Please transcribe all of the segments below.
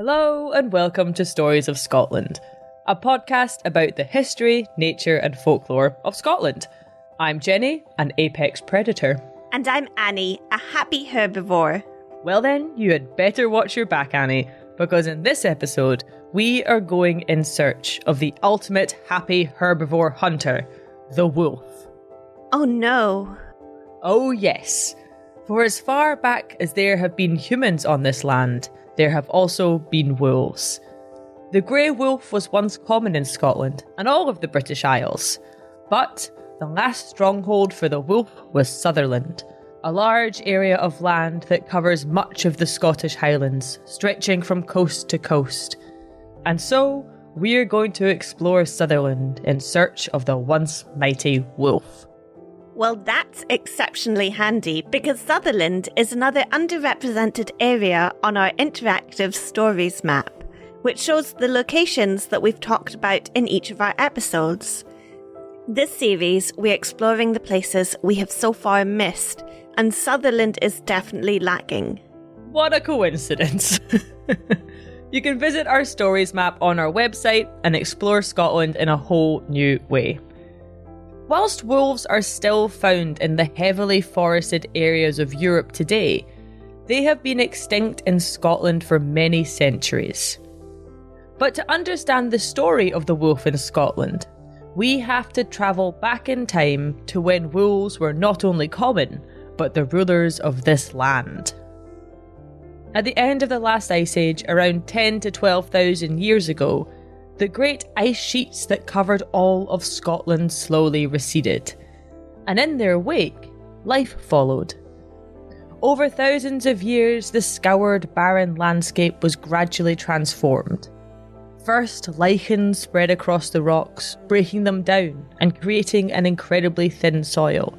Hello and welcome to Stories of Scotland, a podcast about the history, nature and folklore of Scotland. I'm Jenny, an apex predator. And I'm Annie, a happy herbivore. Well then, you had better watch your back, Annie, because in this episode, we are going in search of the ultimate happy herbivore hunter, the wolf. Oh no. Oh yes. For as far back as there have been humans on this land, there have also been wolves. The grey wolf was once common in Scotland and all of the British Isles, but the last stronghold for the wolf was Sutherland, a large area of land that covers much of the Scottish Highlands, stretching from coast to coast. And so, we're going to explore Sutherland in search of the once mighty wolf. Well, that's exceptionally handy because Sutherland is another underrepresented area on our interactive stories map, which shows the locations that we've talked about in each of our episodes. This series, we're exploring the places we have so far missed, and Sutherland is definitely lacking. What a coincidence! You can visit our stories map on our website and explore Scotland in a whole new way. Whilst wolves are still found in the heavily forested areas of Europe today, they have been extinct in Scotland for many centuries. But to understand the story of the wolf in Scotland, we have to travel back in time to when wolves were not only common, but the rulers of this land. At the end of the last ice age, around 10 to 12,000 years ago, the great ice sheets that covered all of Scotland slowly receded, and in their wake, life followed. Over thousands of years, the scoured, barren landscape was gradually transformed. First, lichens spread across the rocks, breaking them down and creating an incredibly thin soil.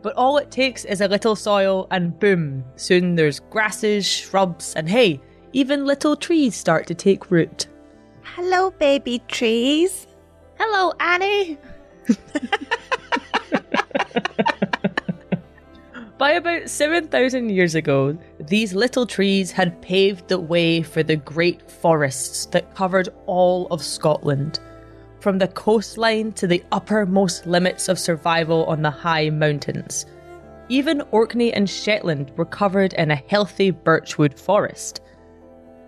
But all it takes is a little soil and boom, soon there's grasses, shrubs, and hey, even little trees start to take root. Hello, baby trees. Hello, Annie. By about 7,000 years ago, these little trees had paved the way for the great forests that covered all of Scotland, from the coastline to the uppermost limits of survival on the high mountains. Even Orkney and Shetland were covered in a healthy birchwood forest.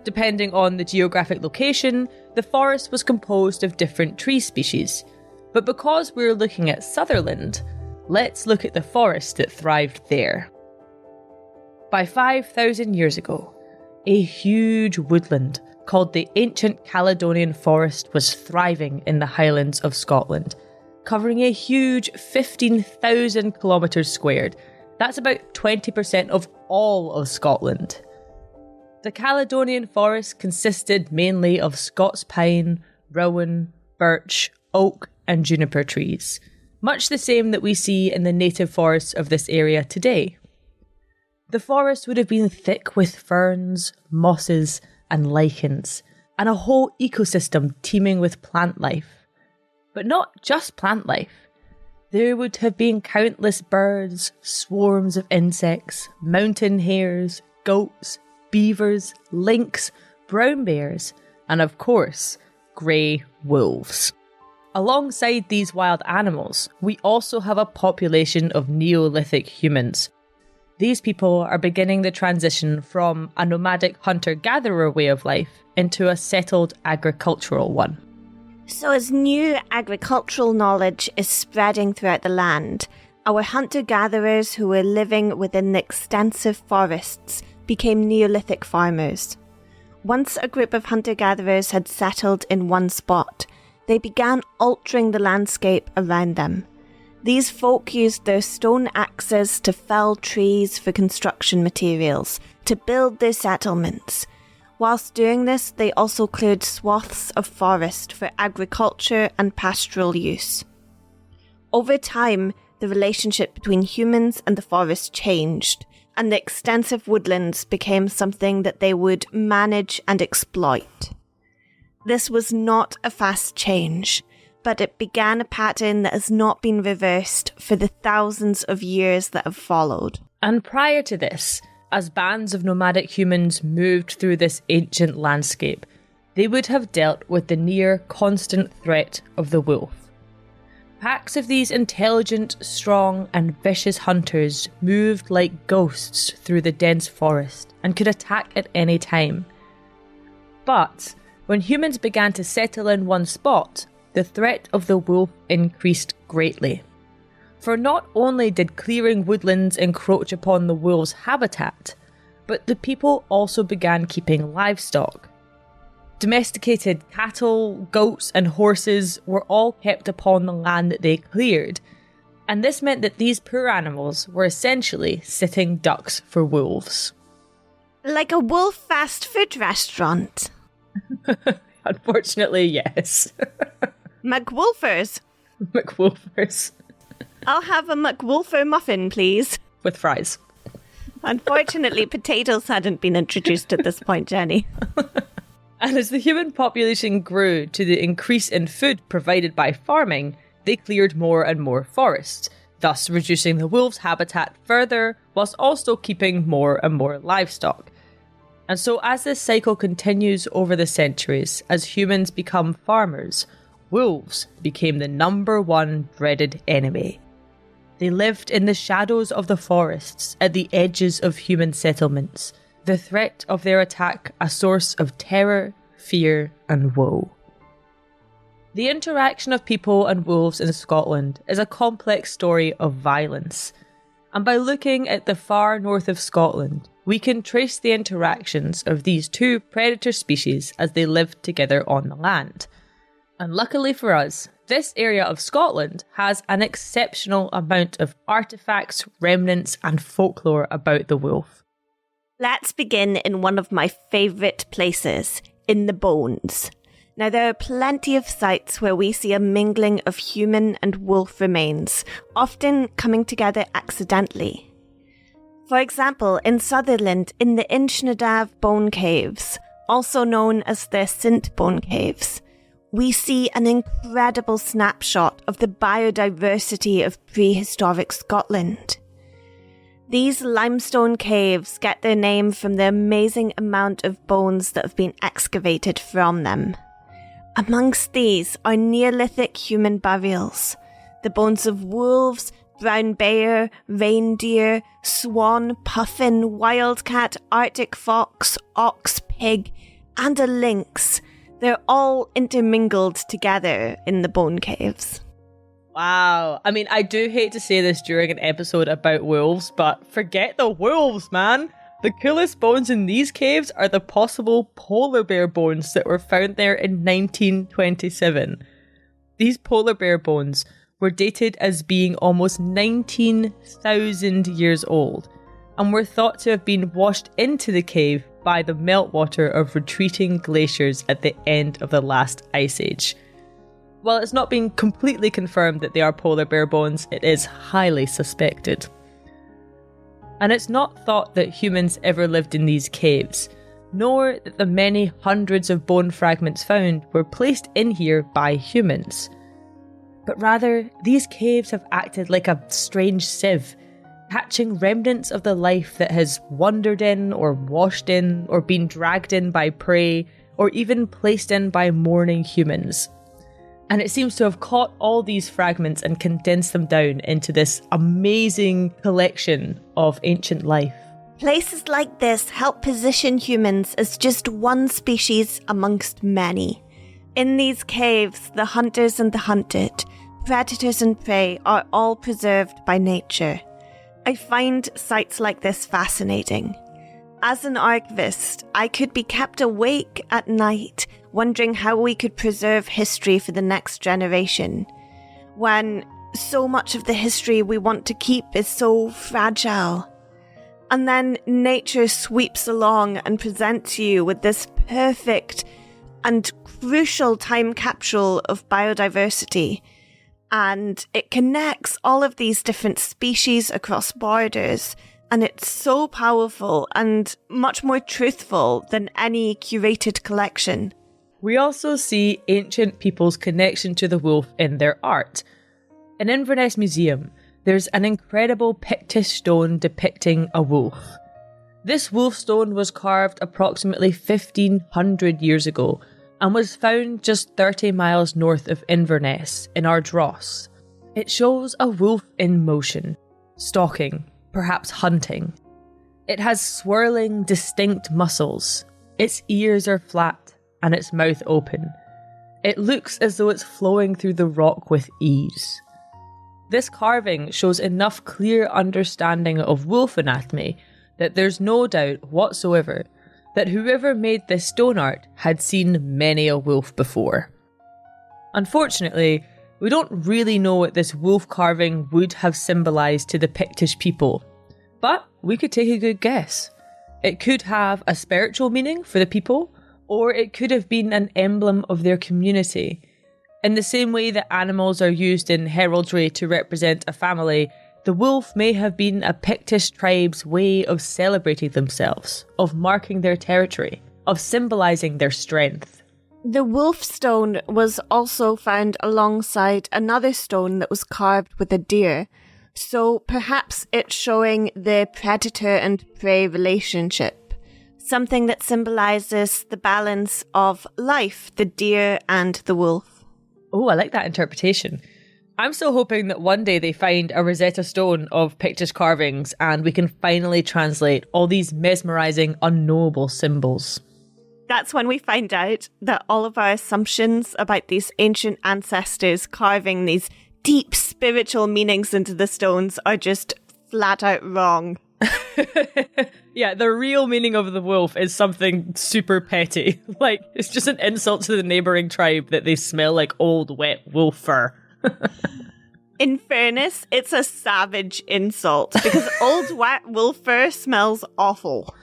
Depending on the geographic location, the forest was composed of different tree species. But because we're looking at Sutherland, let's look at the forest that thrived there. By 5,000 years ago, a huge woodland called the ancient Caledonian Forest was thriving in the Highlands of Scotland, covering a huge 15,000 kilometres squared. That's about 20% of all of Scotland. The Caledonian Forest consisted mainly of Scots pine, rowan, birch, oak and juniper trees, much the same that we see in the native forests of this area today. The forest would have been thick with ferns, mosses and lichens, and a whole ecosystem teeming with plant life. But not just plant life. There would have been countless birds, swarms of insects, mountain hares, goats, beavers, lynx, brown bears, and of course, grey wolves. Alongside these wild animals, we also have a population of Neolithic humans. These people are beginning the transition from a nomadic hunter-gatherer way of life into a settled agricultural one. So as new agricultural knowledge is spreading throughout the land, our hunter-gatherers who were living within the extensive forests became Neolithic farmers. Once a group of hunter-gatherers had settled in one spot, they began altering the landscape around them. These folk used their stone axes to fell trees for construction materials, to build their settlements. Whilst doing this, they also cleared swaths of forest for agriculture and pastoral use. Over time, the relationship between humans and the forest changed, and the extensive woodlands became something that they would manage and exploit. This was not a fast change, but it began a pattern that has not been reversed for the thousands of years that have followed. And prior to this, as bands of nomadic humans moved through this ancient landscape, they would have dealt with the near constant threat of the wolf. Packs of these intelligent, strong, and vicious hunters moved like ghosts through the dense forest and could attack at any time. But when humans began to settle in one spot, the threat of the wolf increased greatly. For not only did clearing woodlands encroach upon the wolf's habitat, but the people also began keeping livestock. Domesticated cattle, goats, and horses were all kept upon the land that they cleared, and this meant that these poor animals were essentially sitting ducks for wolves. Like a wolf fast food restaurant. Unfortunately, yes. McWolfers. McWolfers. I'll have a McWolfer muffin, please. With fries. Unfortunately, potatoes hadn't been introduced at this point, Jenny. And as the human population grew to the increase in food provided by farming, they cleared more and more forests, thus reducing the wolf's habitat further, whilst also keeping more and more livestock. And so as this cycle continues over the centuries, as humans become farmers, wolves became the number one dreaded enemy. They lived in the shadows of the forests, at the edges of human settlements, the threat of their attack a source of terror, fear, and woe. The interaction of people and wolves in Scotland is a complex story of violence, and by looking at the far north of Scotland, we can trace the interactions of these two predator species as they lived together on the land. And luckily for us, this area of Scotland has an exceptional amount of artefacts, remnants, and folklore about the wolf. Let's begin in one of my favourite places, in the bones. Now, there are plenty of sites where we see a mingling of human and wolf remains, often coming together accidentally. For example, in Sutherland, in the Inchnadav Bone Caves, also known as the Sint Bone Caves, we see an incredible snapshot of the biodiversity of prehistoric Scotland. These limestone caves get their name from the amazing amount of bones that have been excavated from them. Amongst these are Neolithic human burials, the bones of wolves, brown bear, reindeer, swan, puffin, wildcat, Arctic fox, ox, pig, and a lynx. They're all intermingled together in the bone caves. Wow. I mean, I do hate to say this during an episode about wolves, but forget the wolves, man. The coolest bones in these caves are the possible polar bear bones that were found there in 1927. These polar bear bones were dated as being almost 19,000 years old and were thought to have been washed into the cave by the meltwater of retreating glaciers at the end of the last ice age. While it's not been completely confirmed that they are polar bear bones, it is highly suspected. And it's not thought that humans ever lived in these caves, nor that the many hundreds of bone fragments found were placed in here by humans. But rather, these caves have acted like a strange sieve, catching remnants of the life that has wandered in or washed in or been dragged in by prey or even placed in by mourning humans. And it seems to have caught all these fragments and condensed them down into this amazing collection of ancient life. Places like this help position humans as just one species amongst many. In these caves, the hunters and the hunted, predators and prey are all preserved by nature. I find sites like this fascinating. As an archivist, I could be kept awake at night wondering how we could preserve history for the next generation, when so much of the history we want to keep is so fragile. And then nature sweeps along and presents you with this perfect and crucial time capsule of biodiversity. And it connects all of these different species across borders. And it's so powerful and much more truthful than any curated collection. We also see ancient people's connection to the wolf in their art. In Inverness Museum, there's an incredible Pictish stone depicting a wolf. This wolf stone was carved approximately 1500 years ago and was found just 30 miles north of Inverness in Ardross. It shows a wolf in motion, stalking, perhaps hunting. It has swirling, distinct muscles. Its ears are flat and its mouth open. It looks as though it's flowing through the rock with ease. This carving shows enough clear understanding of wolf anatomy that there's no doubt whatsoever that whoever made this stone art had seen many a wolf before. Unfortunately, we don't really know what this wolf carving would have symbolised to the Pictish people, but we could take a good guess. It could have a spiritual meaning for the people, or it could have been an emblem of their community. In the same way that animals are used in heraldry to represent a family, the wolf may have been a Pictish tribe's way of celebrating themselves, of marking their territory, of symbolising their strength. The wolf stone was also found alongside another stone that was carved with a deer, so perhaps it's showing the predator and prey relationship, something that symbolises the balance of life, the deer and the wolf. Oh, I like that interpretation. I'm still hoping that one day they find a Rosetta Stone of Pictish carvings and we can finally translate all these mesmerising, unknowable symbols. That's when we find out that all of our assumptions about these ancient ancestors carving these deep spiritual meanings into the stones are just flat out wrong. Yeah, the real meaning of the wolf is something super petty. Like, it's just an insult to the neighbouring tribe that they smell like old, wet wolf fur. In fairness, it's a savage insult because old wet wolf fur smells awful.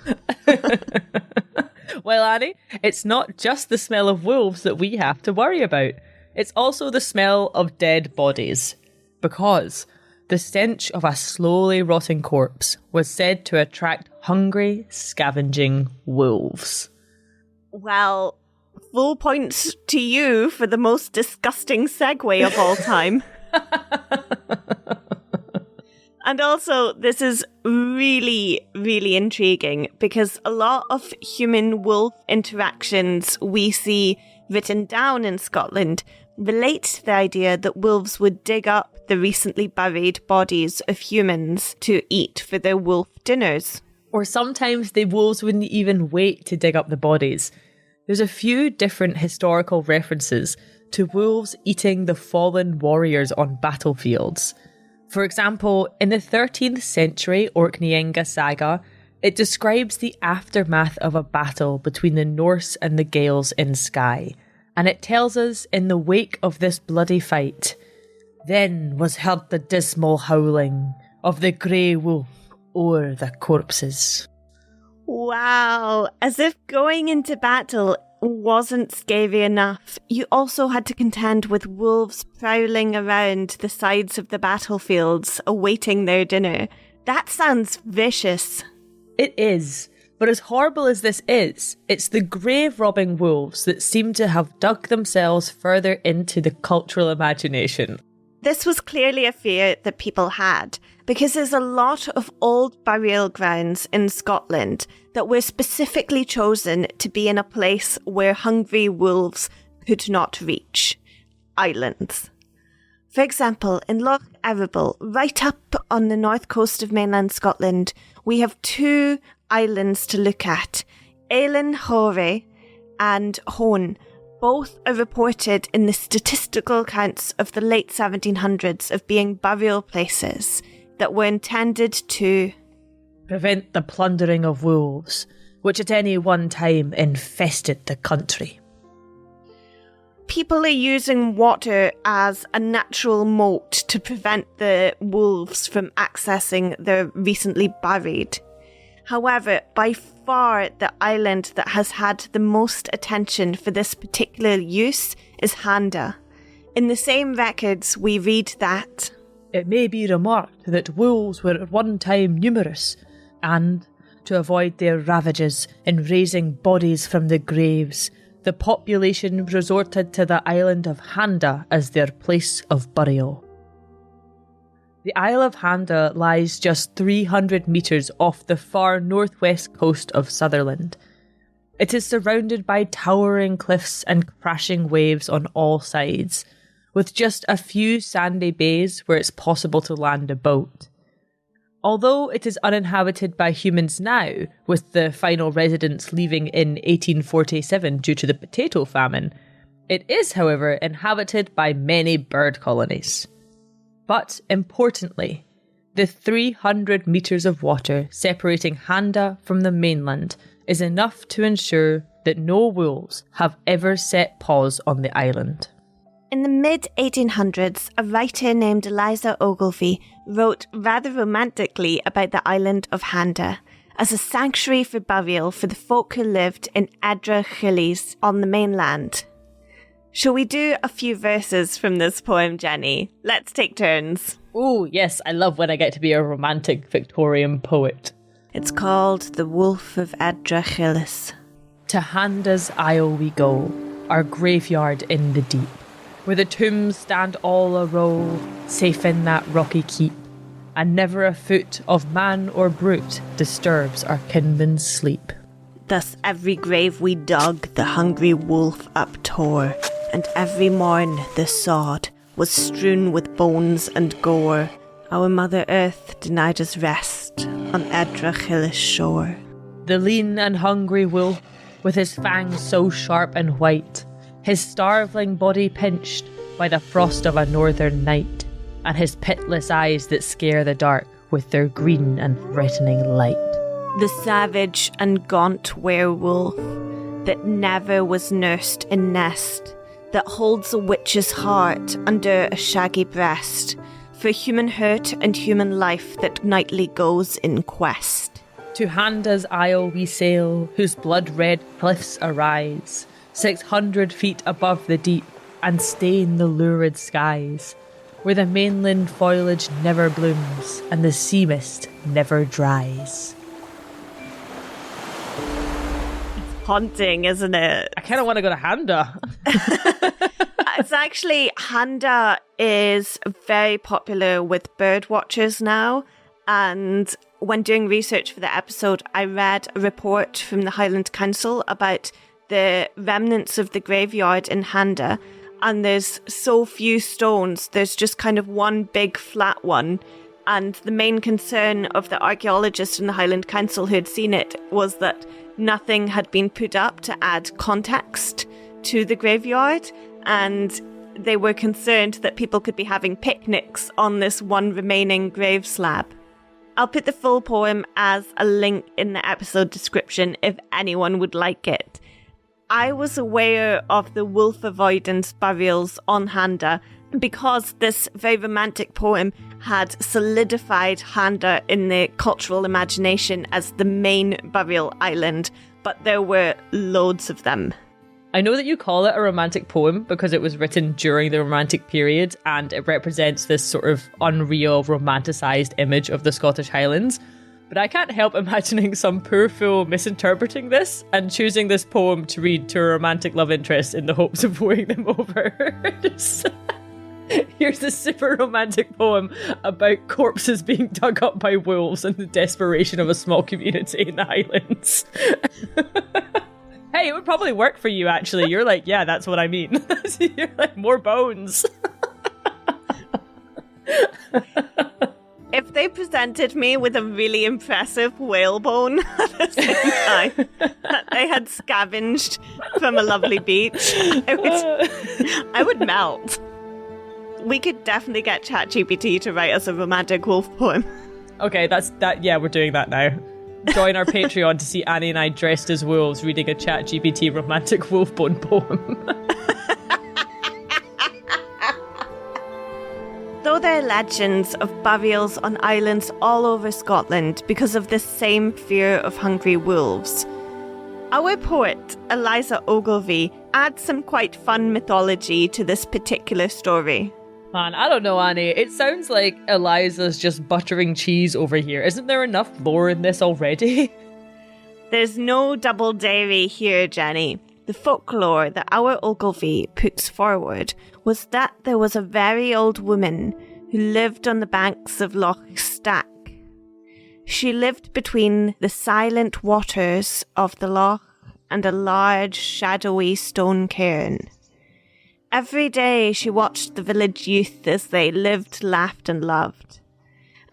Well, Annie, it's not just the smell of wolves that we have to worry about. It's also the smell of dead bodies. Because the stench of a slowly rotting corpse was said to attract hungry, scavenging wolves. Well, full points to you for the most disgusting segue of all time. And also, this is really, really intriguing because a lot of human-wolf interactions we see written down in Scotland relate to the idea that wolves would dig up the recently buried bodies of humans to eat for their wolf dinners. Or sometimes the wolves wouldn't even wait to dig up the bodies. There's a few different historical references to wolves eating the fallen warriors on battlefields. For example, in the 13th century Orkneyinga saga, it describes the aftermath of a battle between the Norse and the Gaels in Skye, and it tells us in the wake of this bloody fight, then was heard the dismal howling of the grey wolf o'er the corpses. Wow, as if going into battle wasn't scary enough, you also had to contend with wolves prowling around the sides of the battlefields, awaiting their dinner. That sounds vicious. It is, but as horrible as this is, it's the grave-robbing wolves that seem to have dug themselves further into the cultural imagination. This was clearly a fear that people had, because there's a lot of old burial grounds in Scotland that were specifically chosen to be in a place where hungry wolves could not reach. Islands. For example, in Loch Erible, right up on the north coast of mainland Scotland, we have two islands to look at, Eilean Hore and Hone. Both are reported in the statistical accounts of the late 1700s of being burial places that were intended to prevent the plundering of wolves, which at any one time infested the country. People are using water as a natural moat to prevent the wolves from accessing their recently buried. However, by far the island that has had the most attention for this particular use is Handa. In the same records, we read that it may be remarked that wolves were at one time numerous, and, to avoid their ravages in raising bodies from the graves, the population resorted to the island of Handa as their place of burial. The Isle of Handa lies just 300 metres off the far northwest coast of Sutherland. It is surrounded by towering cliffs and crashing waves on all sides, with just a few sandy bays where it's possible to land a boat. Although it is uninhabited by humans now, with the final residents leaving in 1847 due to the potato famine, it is, however, inhabited by many bird colonies. But importantly, the 300 metres of water separating Handa from the mainland is enough to ensure that no wolves have ever set paws on the island. In the mid-1800s, a writer named Eliza Ogilvie wrote rather romantically about the island of Handa as a sanctuary for burial for the folk who lived in Ardross on the mainland. Shall we do a few verses from this poem, Jenny? Let's take turns. Oh, yes, I love when I get to be a romantic Victorian poet. It's called The Wolf of Ardross. To Handa's isle we go, our graveyard in the deep, where the tombs stand all a row, safe in that rocky keep, and never a foot of man or brute disturbs our kinmen's sleep. Thus every grave we dug the hungry wolf uptore, and every morn the sod was strewn with bones and gore. Our Mother Earth denied us rest on Ardross shore. The lean and hungry wolf, with his fangs so sharp and white, his starveling body pinched by the frost of a northern night, and his pitless eyes that scare the dark with their green and threatening light. The savage and gaunt werewolf that never was nursed in nest, that holds a witch's heart under a shaggy breast, for human hurt and human life that nightly goes in quest. To Handa's isle we sail, whose blood-red cliffs arise 600 feet above the deep, and stain the lurid skies, where the mainland foliage never blooms, and the sea mist never dries. It's haunting, isn't it? I kind of want to go to Handa. It's actually, Handa is very popular with bird watchers now, and when doing research for the episode, I read a report from the Highland Council about the remnants of the graveyard in Handa, and there's so few stones, there's just kind of one big flat one, and the main concern of the archaeologists in the Highland Council who had seen it was that nothing had been put up to add context to the graveyard, and they were concerned that people could be having picnics on this one remaining grave slab. I'll put the full poem as a link in the episode description if anyone would like it. I was aware of the wolf avoidance burials on Handa because this very romantic poem had solidified Handa in the cultural imagination as the main burial island, but there were loads of them. I know that you call it a romantic poem because it was written during the Romantic period and it represents this sort of unreal, romanticised image of the Scottish Highlands, but I can't help imagining some poor fool misinterpreting this and choosing this poem to read to a romantic love interest in the hopes of winning them over. Here's this super romantic poem about corpses being dug up by wolves and the desperation of a small community in the Highlands. Hey, it would probably work for you, actually. You're like, yeah, that's what I mean. You're like, more bones. If they presented me with a really impressive whalebone at the same time that they had scavenged from a lovely beach, I would melt. We could definitely get ChatGPT to write us a romantic wolf poem. Okay, yeah, we're doing that now. Join our Patreon to see Annie and I dressed as wolves reading a ChatGPT romantic wolfbone poem. Though there are legends of burials on islands all over Scotland because of this same fear of hungry wolves, our poet, Eliza Ogilvie, adds some quite fun mythology to this particular story. Man, I don't know, Annie. It sounds like Eliza's just buttering cheese over here. Isn't there enough lore in this already? There's no double dairy here, Jenny. The folklore that our Ogilvie puts forward was that there was a very old woman who lived on the banks of Loch Stack. She lived between the silent waters of the loch and a large, shadowy stone cairn. Every day she watched the village youth as they lived, laughed and loved.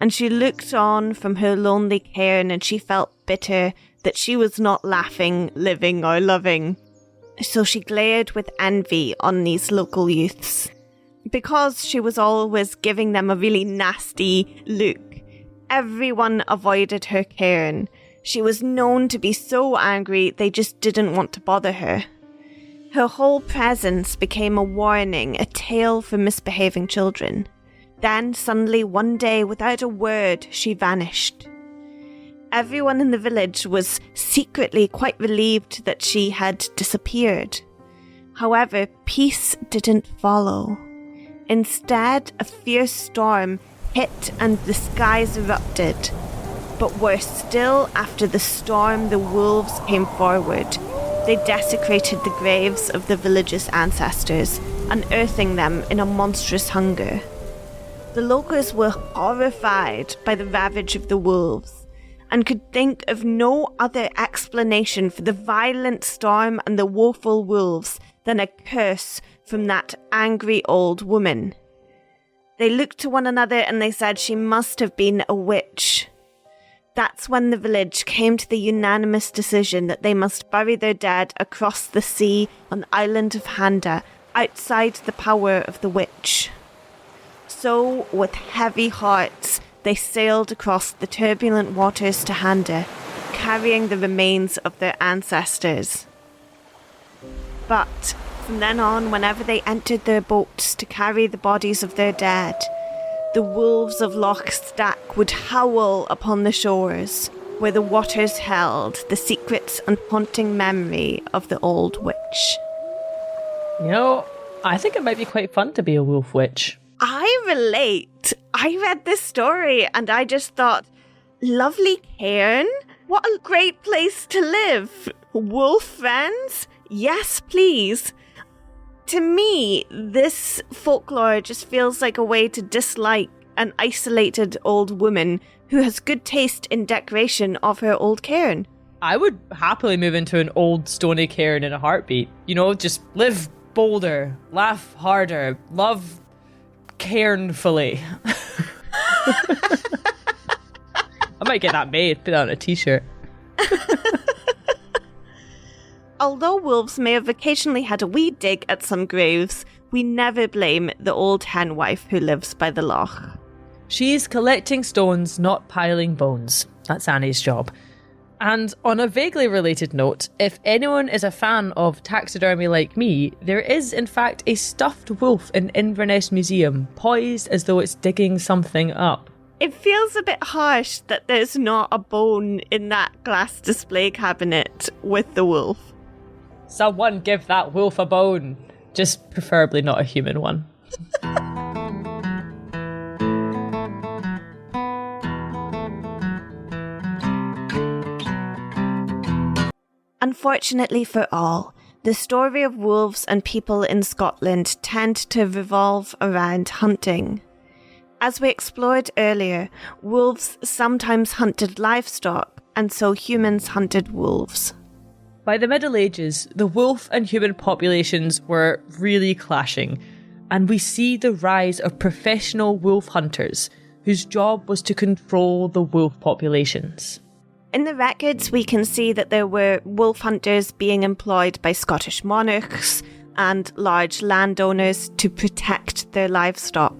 And she looked on from her lonely cairn and she felt bitter that she was not laughing, living or loving. So she glared with envy on these local youths. Because she was always giving them a really nasty look, everyone avoided her cairn. She was known to be so angry they just didn't want to bother her. Her whole presence became a warning, a tale for misbehaving children. Then, suddenly, one day, without a word, she vanished. Everyone in the village was secretly quite relieved that she had disappeared. However, peace didn't follow. Instead, a fierce storm hit and the skies erupted. But worse still, after the storm, the wolves came forward. They desecrated the graves of the village's ancestors, unearthing them in a monstrous hunger. The locals were horrified by the ravage of the wolves, and could think of no other explanation for the violent storm and the woeful wolves than a curse from that angry old woman. They looked to one another and they said she must have been a witch. That's when the village came to the unanimous decision that they must bury their dead across the sea on the island of Handa, outside the power of the witch. So, with heavy hearts, they sailed across the turbulent waters to Handa, carrying the remains of their ancestors. But from then on, whenever they entered their boats to carry the bodies of their dead, the wolves of Loch Stack would howl upon the shores, where the waters held the secrets and haunting memory of the old witch. You know, I think it might be quite fun to be a wolf witch. I relate. I read this story and I just thought, lovely cairn? What a great place to live. Wolf friends? Yes, please. To me, this folklore just feels like a way to dislike an isolated old woman who has good taste in decoration of her old cairn. I would happily move into an old stony cairn in a heartbeat. You know, just live bolder, laugh harder, love cairnfully. I might get that made, put that on a t-shirt. Although wolves may have occasionally had a wee dig at some graves, we never blame the old hen wife who lives by the loch. She's collecting stones, not piling bones. That's Annie's job. And on a vaguely related note, if anyone is a fan of taxidermy like me, there is in fact a stuffed wolf in Inverness Museum, poised as though it's digging something up. It feels a bit harsh that there's not a bone in that glass display cabinet with the wolf. Someone give that wolf a bone. Just preferably not a human one. Unfortunately for all, the story of wolves and people in Scotland tend to revolve around hunting. As we explored earlier, wolves sometimes hunted livestock, and so humans hunted wolves. By the Middle Ages, the wolf and human populations were really clashing, and we see the rise of professional wolf hunters whose job was to control the wolf populations. In the records, we can see that there were wolf hunters being employed by Scottish monarchs and large landowners to protect their livestock.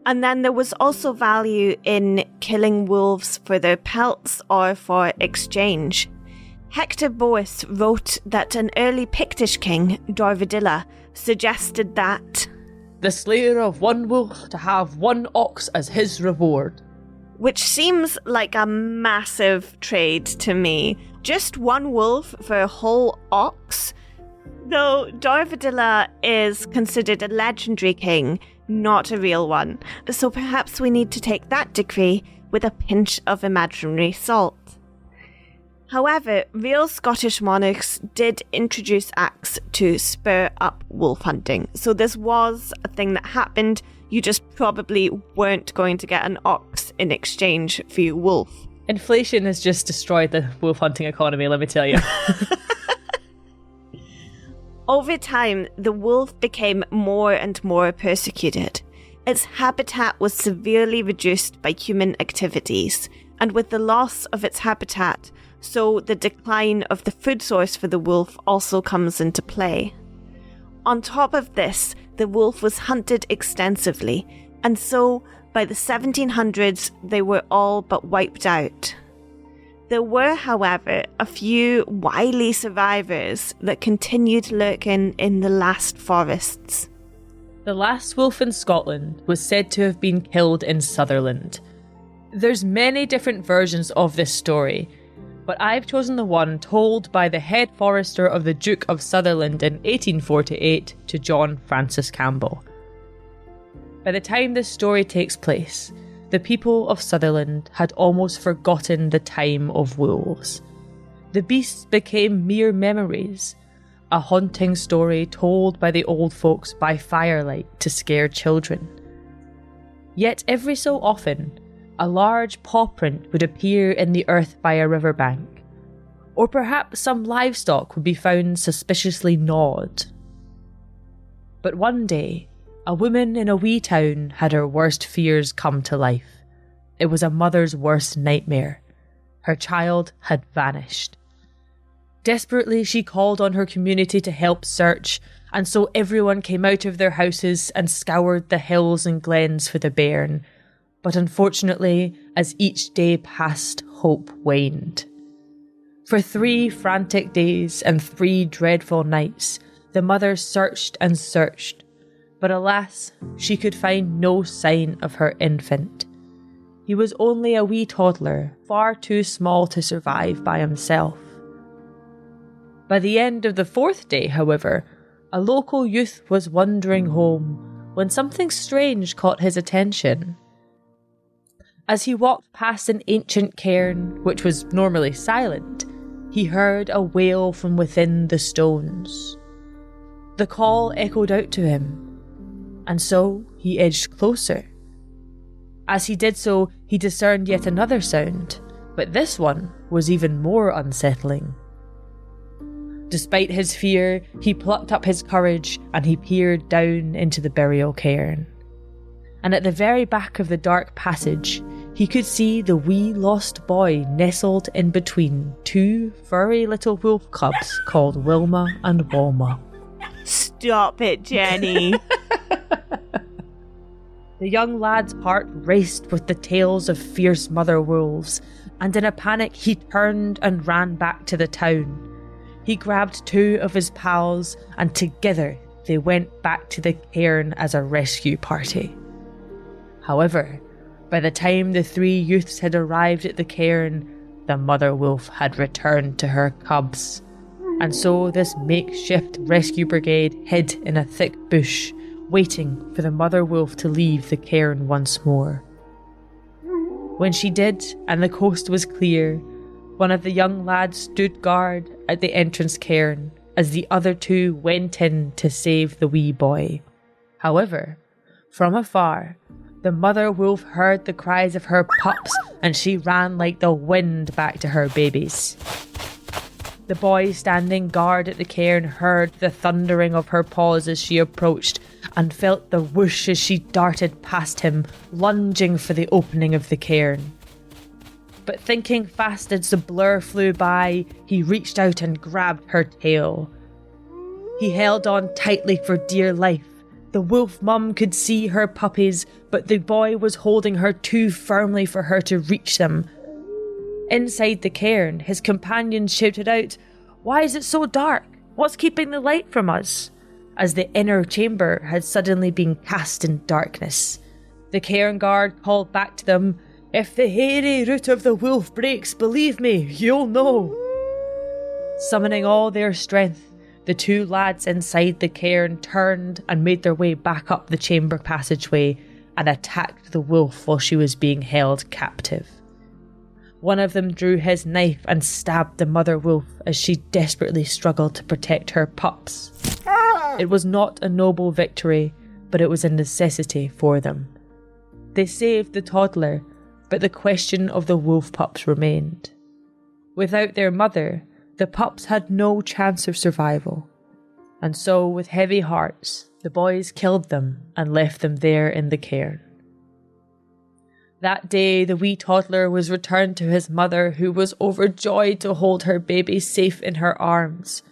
And then there was also value in killing wolves for their pelts or for exchange. Hector Boas wrote that an early Pictish king, Dorvadilla, suggested that the slayer of one wolf to have one ox as his reward. Which seems like a massive trade to me. Just one wolf for a whole ox? Though Dorvadilla is considered a legendary king, not a real one, so perhaps we need to take that decree with a pinch of imaginary salt. However, real Scottish monarchs did introduce acts to spur up wolf hunting, so this was a thing that happened. You just probably weren't going to get an ox in exchange for your wolf. Inflation has just destroyed the wolf hunting economy, let me tell you. Over time, the wolf became more and more persecuted. Its habitat was severely reduced by human activities, and with the loss of its habitat, so the decline of the food source for the wolf also comes into play. On top of this, the wolf was hunted extensively, and so by the 1700s they were all but wiped out. There were, however, a few wily survivors that continued lurking in the last forests. The last wolf in Scotland was said to have been killed in Sutherland. There's many different versions of this story, but I've chosen the one told by the head forester of the Duke of Sutherland in 1848 to John Francis Campbell. By the time this story takes place, the people of Sutherland had almost forgotten the time of wolves. The beasts became mere memories, a haunting story told by the old folks by firelight to scare children. Yet every so often, a large paw print would appear in the earth by a riverbank, or perhaps some livestock would be found suspiciously gnawed. But one day, a woman in a wee town had her worst fears come to life. It was a mother's worst nightmare. Her child had vanished. Desperately, she called on her community to help search, and so everyone came out of their houses and scoured the hills and glens for the bairn. But unfortunately, as each day passed, hope waned. For 3 frantic days and 3 dreadful nights, the mother searched and searched, but alas, she could find no sign of her infant. He was only a wee toddler, far too small to survive by himself. By the end of the 4th day, however, a local youth was wandering home when something strange caught his attention. As he walked past an ancient cairn, which was normally silent, he heard a wail from within the stones. The call echoed out to him, and so he edged closer. As he did so, he discerned yet another sound, but this one was even more unsettling. Despite his fear, he plucked up his courage and he peered down into the burial cairn. And at the very back of the dark passage, he could see the wee lost boy nestled in between 2 furry little wolf cubs called Wilma and Walma. Stop it, Jenny. The young lad's heart raced with the tales of fierce mother wolves, and in a panic he turned and ran back to the town. He grabbed 2 of his pals, and together they went back to the cairn as a rescue party. However, by the time the 3 youths had arrived at the cairn, the mother wolf had returned to her cubs, and so this makeshift rescue brigade hid in a thick bush, waiting for the mother wolf to leave the cairn once more. When she did, and the coast was clear, one of the young lads stood guard at the entrance cairn as the other 2 went in to save the wee boy. However, from afar, the mother wolf heard the cries of her pups and she ran like the wind back to her babies. The boy standing guard at the cairn heard the thundering of her paws as she approached and felt the whoosh as she darted past him, lunging for the opening of the cairn. But thinking fast as the blur flew by, he reached out and grabbed her tail. He held on tightly for dear life. The wolf mum could see her puppies, but the boy was holding her too firmly for her to reach them. Inside the cairn, his companions shouted out, "Why is it so dark? What's keeping the light from us?" As the inner chamber had suddenly been cast in darkness. The cairn guard called back to them, "If the hairy root of the wolf breaks, believe me, you'll know." Summoning all their strength, the 2 lads inside the cairn turned and made their way back up the chamber passageway and attacked the wolf while she was being held captive. One of them drew his knife and stabbed the mother wolf as she desperately struggled to protect her pups. It was not a noble victory, but it was a necessity for them. They saved the toddler, but the question of the wolf pups remained. Without their mother, the pups had no chance of survival. And so, with heavy hearts, the boys killed them and left them there in the cairn. That day, the wee toddler was returned to his mother, who was overjoyed to hold her baby safe in her arms.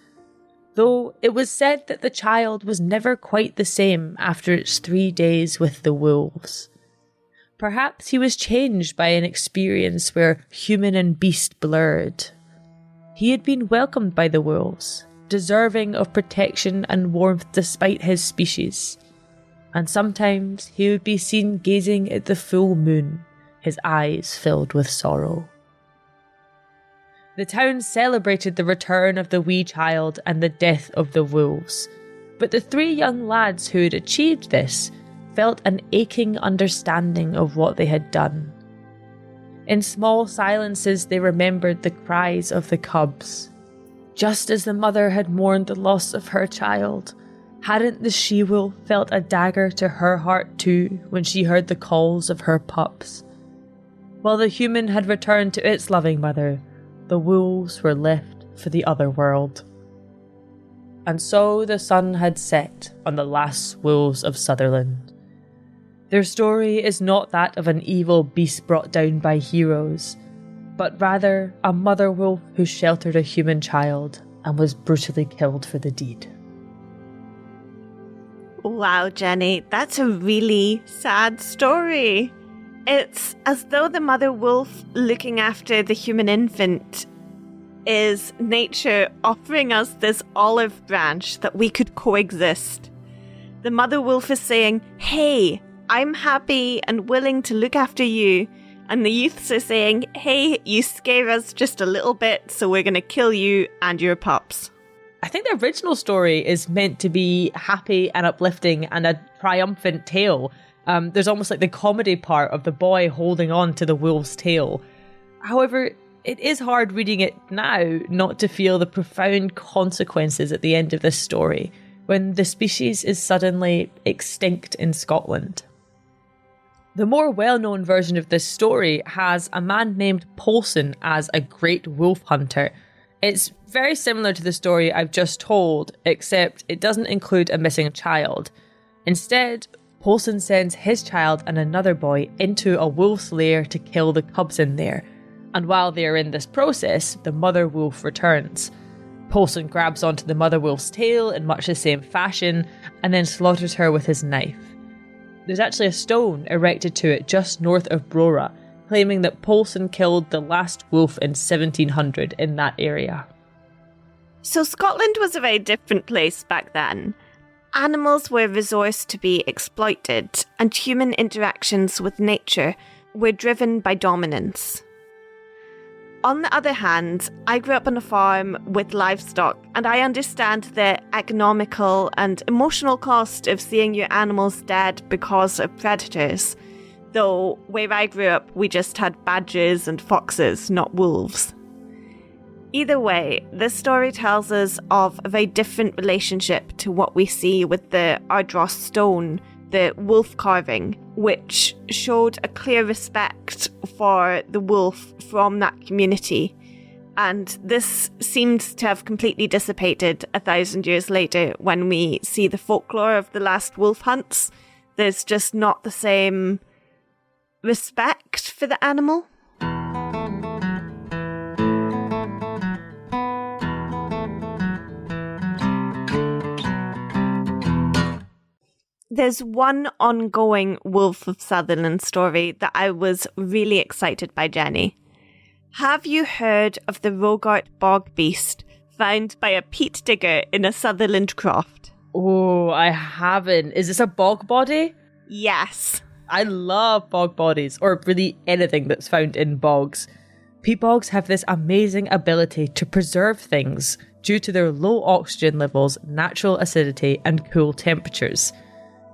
Though it was said that the child was never quite the same after its 3 days with the wolves. Perhaps he was changed by an experience where human and beast blurred. He had been welcomed by the wolves, deserving of protection and warmth despite his species. And sometimes he would be seen gazing at the full moon, his eyes filled with sorrow. The town celebrated the return of the wee child and the death of the wolves, but the 3 young lads who had achieved this felt an aching understanding of what they had done. In small silences they remembered the cries of the cubs. Just as the mother had mourned the loss of her child, hadn't the she-wolf felt a dagger to her heart too when she heard the calls of her pups? While the human had returned to its loving mother, the wolves were left for the other world. And so the sun had set on the Last Wolves of Sutherland. Their story is not that of an evil beast brought down by heroes, but rather a mother wolf who sheltered a human child and was brutally killed for the deed. Wow, Jenny, that's a really sad story. It's as though the mother wolf looking after the human infant is nature offering us this olive branch that we could coexist. The mother wolf is saying, hey, I'm happy and willing to look after you. And the youths are saying, hey, you scare us just a little bit, so we're going to kill you and your pups. I think the original story is meant to be happy and uplifting and a triumphant tale. There's almost like the comedy part of the boy holding on to the wolf's tail. However, it is hard reading it now not to feel the profound consequences at the end of this story, when the species is suddenly extinct in Scotland. The more well-known version of this story has a man named Poulsen as a great wolf hunter. It's very similar to the story I've just told, except it doesn't include a missing child. Instead, Poulsen sends his child and another boy into a wolf's lair to kill the cubs in there, and while they are in this process, the mother wolf returns. Poulsen grabs onto the mother wolf's tail in much the same fashion, and then slaughters her with his knife. There's actually a stone erected to it just north of Brora, claiming that Poulsen killed the last wolf in 1700 in that area. So Scotland was a very different place back then. Animals were a resource to be exploited, and human interactions with nature were driven by dominance. On the other hand, I grew up on a farm with livestock, and I understand the economical and emotional cost of seeing your animals dead because of predators. Though, where I grew up, we just had badgers and foxes, not wolves. Either way, this story tells us of a very different relationship to what we see with the Ardross Stone, the wolf carving, which showed a clear respect for the wolf from that community. And this seems to have completely dissipated 1,000 years later when we see the folklore of the last wolf hunts. There's just not the same respect for the animal. There's one ongoing Wolf of Sutherland story that I was really excited by, Jenny. Have you heard of the Rogart bog beast found by a peat digger in a Sutherland croft? Oh, I haven't. Is this a bog body? Yes. I love bog bodies, or really anything that's found in bogs. Peat bogs have this amazing ability to preserve things due to their low oxygen levels, natural acidity, and cool temperatures.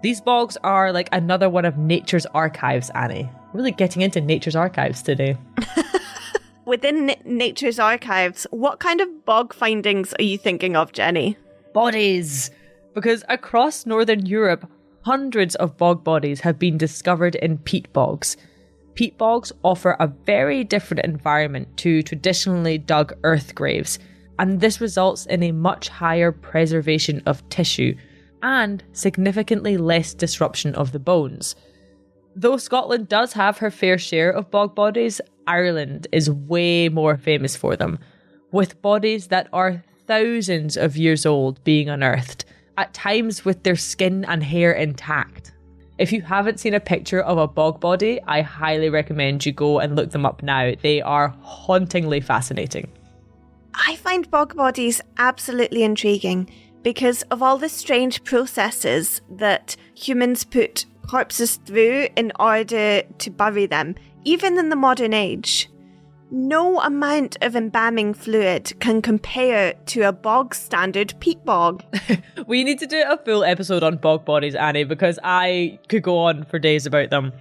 These bogs are like another one of nature's archives, Annie. Really getting into nature's archives today. Within nature's archives, what kind of bog findings are you thinking of, Jenny? Bodies! Because across Northern Europe, Hundreds of bog bodies have been discovered in peat bogs. Peat bogs offer a very different environment to traditionally dug earth graves, and this results in a much higher preservation of tissue and significantly less disruption of the bones. Though Scotland does have her fair share of bog bodies, Ireland is way more famous for them, with bodies that are thousands of years old being unearthed, at times with their skin and hair intact. If you haven't seen a picture of a bog body, I highly recommend you go and look them up now. They are hauntingly fascinating. I find bog bodies absolutely intriguing because of all the strange processes that humans put corpses through in order to bury them, even in the modern age. No amount of embalming fluid can compare to a bog standard peat bog. We need to do a full episode on bog bodies, Annie, because I could go on for days about them.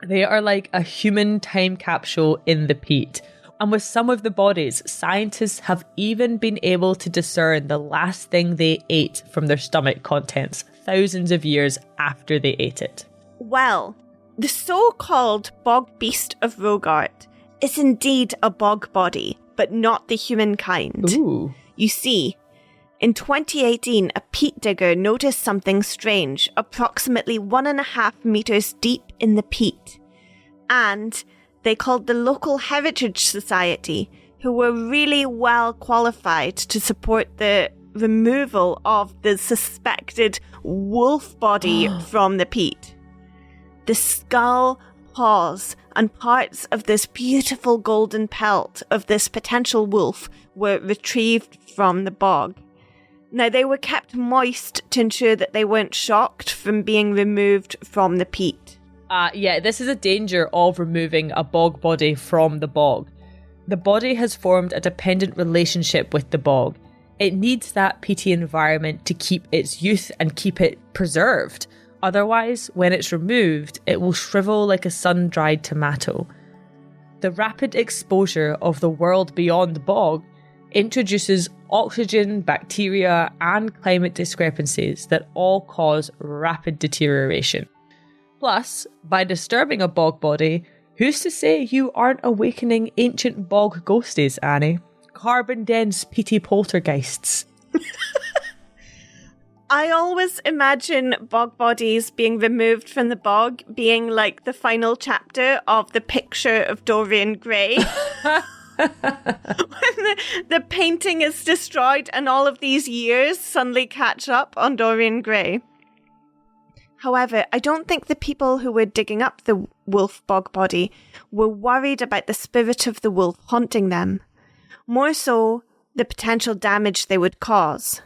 They are like a human time capsule in the peat. And with some of the bodies, scientists have even been able to discern the last thing they ate from their stomach contents thousands of years after they ate it. Well, the so-called bog beast of Rogart is indeed a bog body, but not the human kind. Ooh. You see, in 2018, a peat digger noticed something strange, approximately 1.5 meters deep in the peat. And they called the local Heritage Society, who were really well qualified to support the removal of the suspected wolf body from the peat. The skull, paws, and parts of this beautiful golden pelt of this potential wolf were retrieved from the bog. Now, they were kept moist to ensure that they weren't shocked from being removed from the peat. Yeah, this is a danger of removing a bog body from the bog. The body has formed a dependent relationship with the bog. It needs that peaty environment to keep its youth and keep it preserved. Otherwise, when it's removed, it will shrivel like a sun-dried tomato. The rapid exposure of the world beyond the bog introduces oxygen, bacteria, and climate discrepancies that all cause rapid deterioration. Plus, by disturbing a bog body, who's to say you aren't awakening ancient bog ghosties, Annie? Carbon-dense peaty poltergeists. I always imagine bog bodies being removed from the bog being like the final chapter of the picture of Dorian Gray. When the painting is destroyed and all of these years suddenly catch up on Dorian Gray. However, I don't think the people who were digging up the wolf bog body were worried about the spirit of the wolf haunting them. More so, the potential damage they would cause.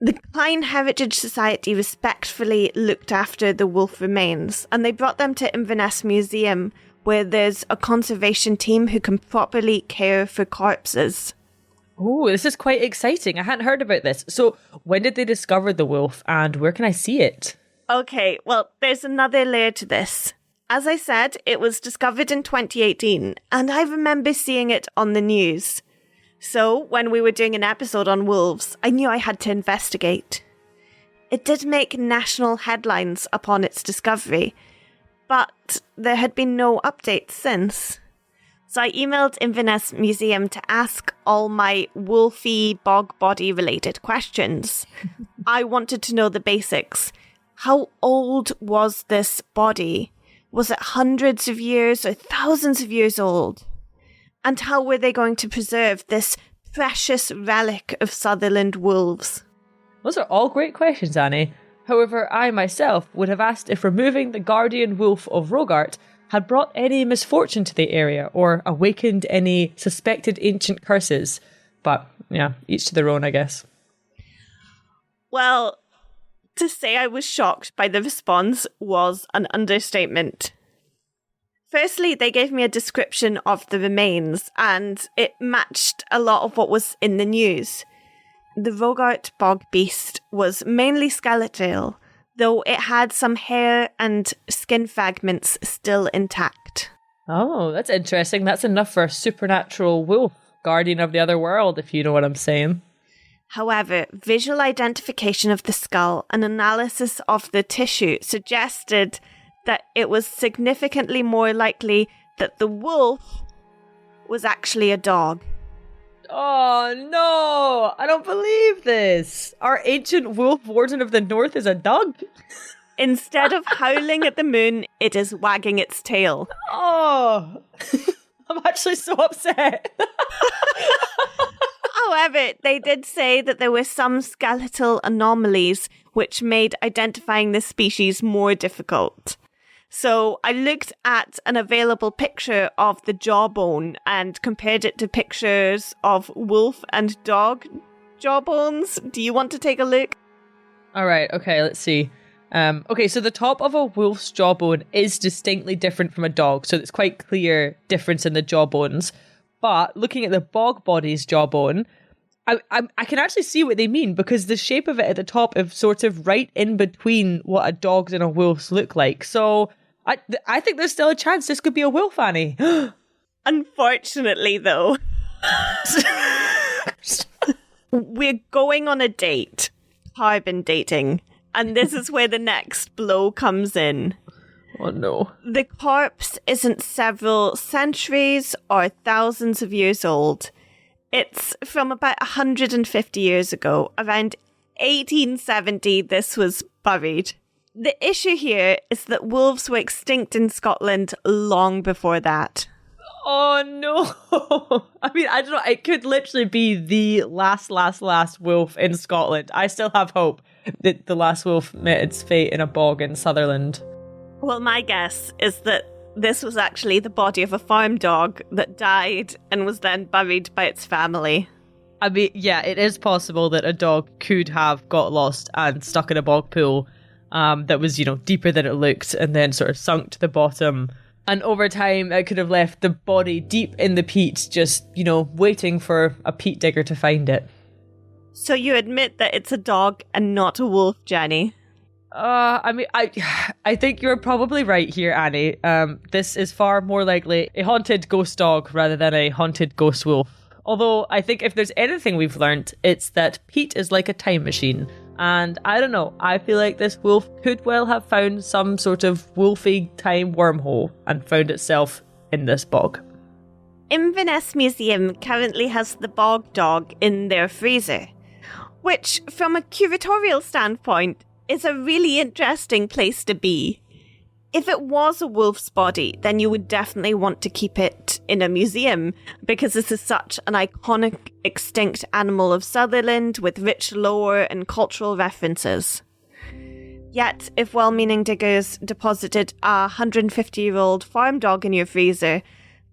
The Klein Heritage Society respectfully looked after the wolf remains, and they brought them to Inverness Museum, where there's a conservation team who can properly care for corpses. Oh, this is quite exciting. I hadn't heard about this. So, when did they discover the wolf, and where can I see it? Okay, well, there's another layer to this. As I said, it was discovered in 2018, and I remember seeing it on the news. So, when we were doing an episode on wolves, I knew I had to investigate. It did make national headlines upon its discovery, but there had been no updates since. So I emailed Inverness Museum to ask all my wolfy bog body related questions. I wanted to know the basics. How old was this body? Was it hundreds of years or thousands of years old? And how were they going to preserve this precious relic of Sutherland wolves? Those are all great questions, Annie. However, I myself would have asked if removing the guardian wolf of Rogart had brought any misfortune to the area or awakened any suspected ancient curses. But, yeah, each to their own, I guess. Well, to say I was shocked by the response was an understatement. Firstly, they gave me a description of the remains, and it matched a lot of what was in the news. The Rogart bog beast was mainly skeletal, though it had some hair and skin fragments still intact. Oh, that's interesting. That's enough for a supernatural wolf, guardian of the other world, if you know what I'm saying. However, visual identification of the skull and analysis of the tissue suggested that it was significantly more likely that the wolf was actually a dog. Oh no, I don't believe this. Our ancient wolf warden of the north is a dog? Instead of howling at the moon, it is wagging its tail. Oh, I'm actually so upset. However, they did say that there were some skeletal anomalies which made identifying this species more difficult. So I looked at an available picture of the jawbone and compared it to pictures of wolf and dog jawbones. Do you want to take a look? All right, okay, let's see. Okay, so the top of a wolf's jawbone is distinctly different from a dog, so it's quite clear difference in the jawbones. But looking at the bog body's jawbone, I can actually see what they mean, because the shape of it at the top is sort of right in between what a dog's and a wolf's look like. So I think there's still a chance this could be a wolf, Annie. Unfortunately, though, we're going on a date, carbon dating, and this is where the next blow comes in. Oh no. The corpse isn't several centuries or thousands of years old. It's from about 150 years ago. Around 1870, this was buried. The issue here is that wolves were extinct in Scotland long before that. Oh no. I mean, I don't know. It could literally be the last wolf in Scotland. I still have hope that the last wolf met its fate in a bog in Sutherland. Well, my guess is that this was actually the body of a farm dog that died and was then buried by its family. I mean, yeah, it is possible that a dog could have got lost and stuck in a bog pool that was, deeper than it looked and then sort of sunk to the bottom. And over time, it could have left the body deep in the peat, just, waiting for a peat digger to find it. So you admit that it's a dog and not a wolf, Jenny? I think you're probably right here, Annie. This is far more likely a haunted ghost dog rather than a haunted ghost wolf. Although I think if there's anything we've learnt, it's that peat is like a time machine. And I don't know, I feel like this wolf could well have found some sort of wolfy time wormhole and found itself in this bog. Inverness Museum currently has the bog dog in their freezer, which, from a curatorial standpoint, is a really interesting place to be. If it was a wolf's body, then you would definitely want to keep it in a museum, because this is such an iconic extinct animal of Sutherland with rich lore and cultural references. Yet, if well-meaning diggers deposited a 150-year-old farm dog in your freezer,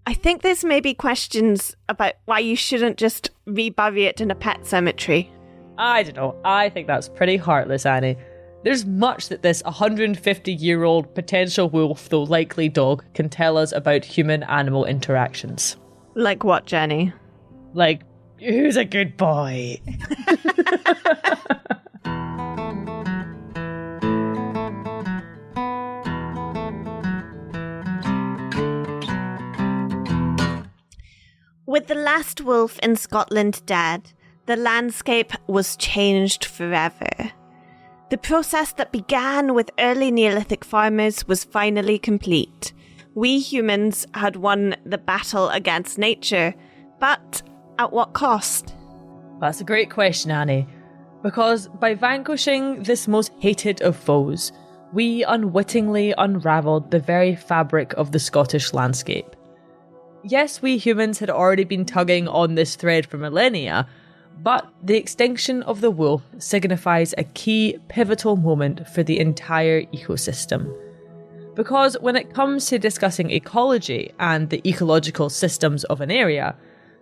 I think there's maybe questions about why you shouldn't just rebury it in a pet cemetery. I don't know. I think that's pretty heartless, Annie. There's much that this 150-year-old potential wolf, though likely dog, can tell us about human-animal interactions. Like what, Jenny? Like, who's a good boy? With the last wolf in Scotland dead, the landscape was changed forever. The process that began with early Neolithic farmers was finally complete. We humans had won the battle against nature, but at what cost? That's a great question, Annie. Because by vanquishing this most hated of foes, we unwittingly unravelled the very fabric of the Scottish landscape. Yes, we humans had already been tugging on this thread for millennia, but the extinction of the wolf signifies a key pivotal moment for the entire ecosystem. Because when it comes to discussing ecology and the ecological systems of an area,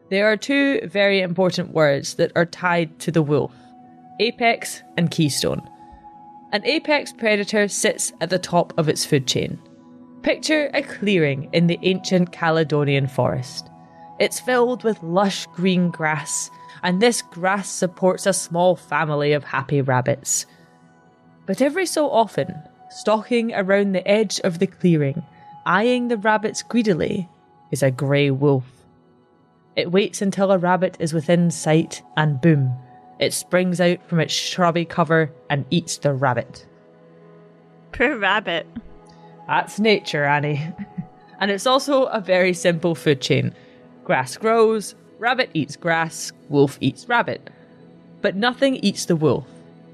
there are two very important words that are tied to the wolf: apex and keystone. An apex predator sits at the top of its food chain. Picture a clearing in the ancient Caledonian forest. It's filled with lush green grass, and this grass supports a small family of happy rabbits. But every so often, stalking around the edge of the clearing, eyeing the rabbits greedily, is a grey wolf. It waits until a rabbit is within sight, and boom, it springs out from its shrubby cover and eats the rabbit. Poor rabbit. That's nature, Annie. And it's also a very simple food chain. Grass grows, rabbit eats grass, wolf eats rabbit. But nothing eats the wolf.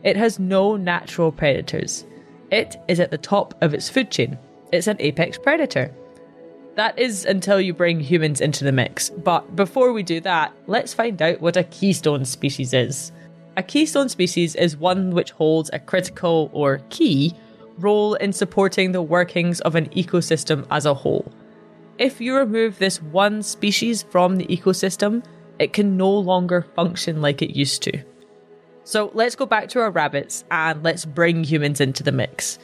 It has no natural predators. It is at the top of its food chain. It's an apex predator. That is until you bring humans into the mix. But before we do that, let's find out what a keystone species is. A keystone species is one which holds a critical or key role in supporting the workings of an ecosystem as a whole. If you remove this one species from the ecosystem, it can no longer function like it used to. So let's go back to our rabbits and let's bring humans into the mix.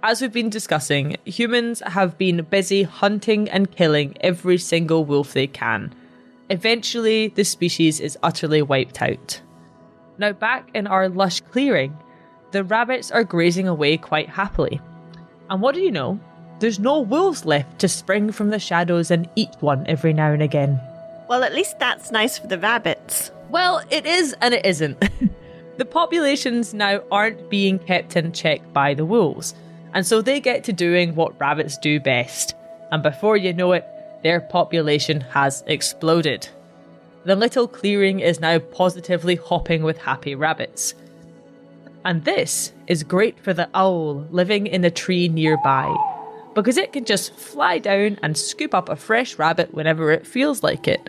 As we've been discussing, humans have been busy hunting and killing every single wolf they can. Eventually, the species is utterly wiped out. Now back in our lush clearing, the rabbits are grazing away quite happily. And what do you know? There's no wolves left to spring from the shadows and eat one every now and again. Well, at least that's nice for the rabbits. Well, it is and it isn't. The populations now aren't being kept in check by the wolves. And so they get to doing what rabbits do best. And before you know it, their population has exploded. The little clearing is now positively hopping with happy rabbits. And this is great for the owl living in a tree nearby, because it can just fly down and scoop up a fresh rabbit whenever it feels like it.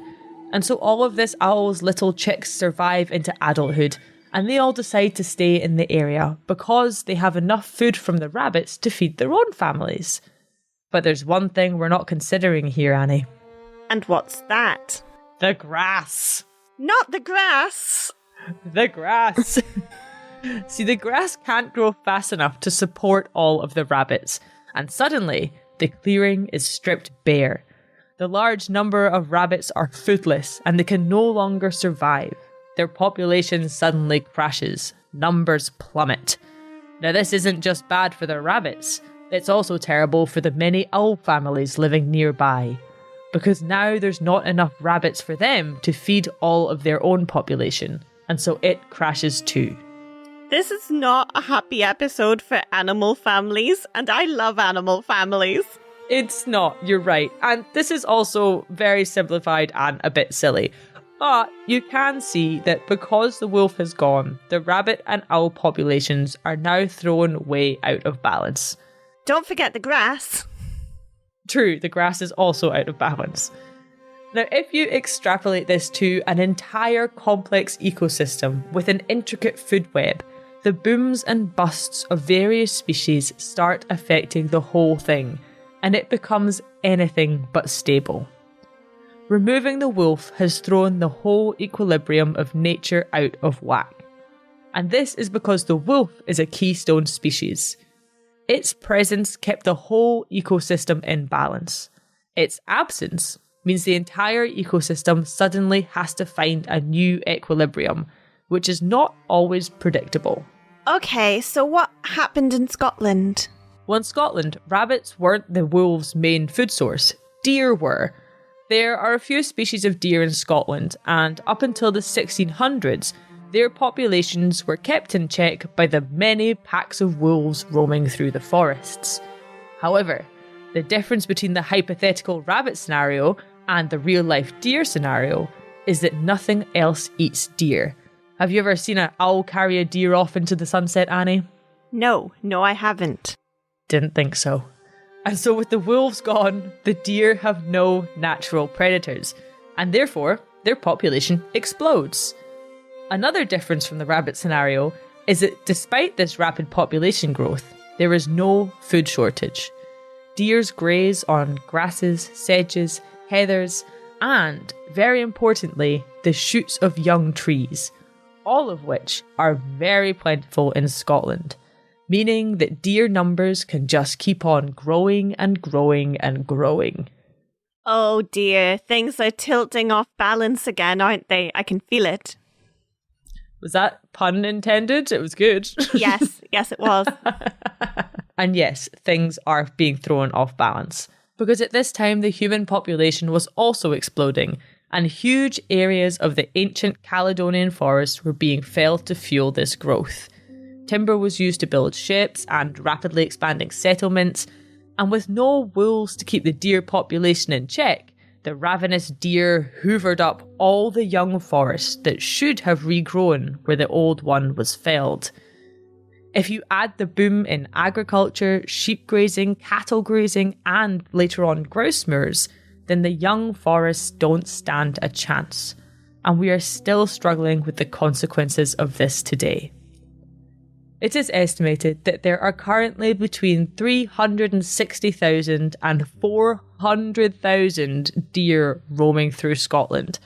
And so all of this owl's little chicks survive into adulthood, and they all decide to stay in the area because they have enough food from the rabbits to feed their own families. But there's one thing we're not considering here, Annie. And what's that? The grass. Not the grass! The grass. See, the grass can't grow fast enough to support all of the rabbits, and suddenly the clearing is stripped bare. The large number of rabbits are foodless and they can no longer survive. Their population suddenly crashes. Numbers plummet. Now this isn't just bad for the rabbits, it's also terrible for the many owl families living nearby, because now there's not enough rabbits for them to feed all of their own population, and so it crashes too. This is not a happy episode for animal families, and I love animal families. It's not, you're right, and this is also very simplified and a bit silly. But you can see that because the wolf has gone, the rabbit and owl populations are now thrown way out of balance. Don't forget the grass. True, the grass is also out of balance. Now, if you extrapolate this to an entire complex ecosystem with an intricate food web, the booms and busts of various species start affecting the whole thing, and it becomes anything but stable. Removing the wolf has thrown the whole equilibrium of nature out of whack. And this is because the wolf is a keystone species. Its presence kept the whole ecosystem in balance. Its absence means the entire ecosystem suddenly has to find a new equilibrium, which is not always predictable. Okay, so what happened in Scotland? Well, in Scotland, rabbits weren't the wolves' main food source. Deer were. There are a few species of deer in Scotland, and up until the 1600s, their populations were kept in check by the many packs of wolves roaming through the forests. However, the difference between the hypothetical rabbit scenario and the real-life deer scenario is that nothing else eats deer. Have you ever seen an owl carry a deer off into the sunset, Annie? No, I haven't. Didn't think so. And so with the wolves gone, the deer have no natural predators, and therefore their population explodes. Another difference from the rabbit scenario is that despite this rapid population growth, there is no food shortage. Deers graze on grasses, sedges, heathers, and, very importantly, the shoots of young trees, all of which are very plentiful in Scotland, meaning that deer numbers can just keep on growing and growing and growing. Oh dear, things are tilting off balance again, aren't they? I can feel it. Was that pun intended? It was good. Yes, it was. And yes, things are being thrown off balance. Because at this time, the human population was also exploding, and huge areas of the ancient Caledonian forest were being felled to fuel this growth. Timber was used to build ships and rapidly expanding settlements, and with no wolves to keep the deer population in check, the ravenous deer hoovered up all the young forest that should have regrown where the old one was felled. If you add the boom in agriculture, sheep grazing, cattle grazing, and later on grouse moors, then the young forests don't stand a chance, and we are still struggling with the consequences of this today. It is estimated that there are currently between 360,000 and 400,000 deer roaming through Scotland.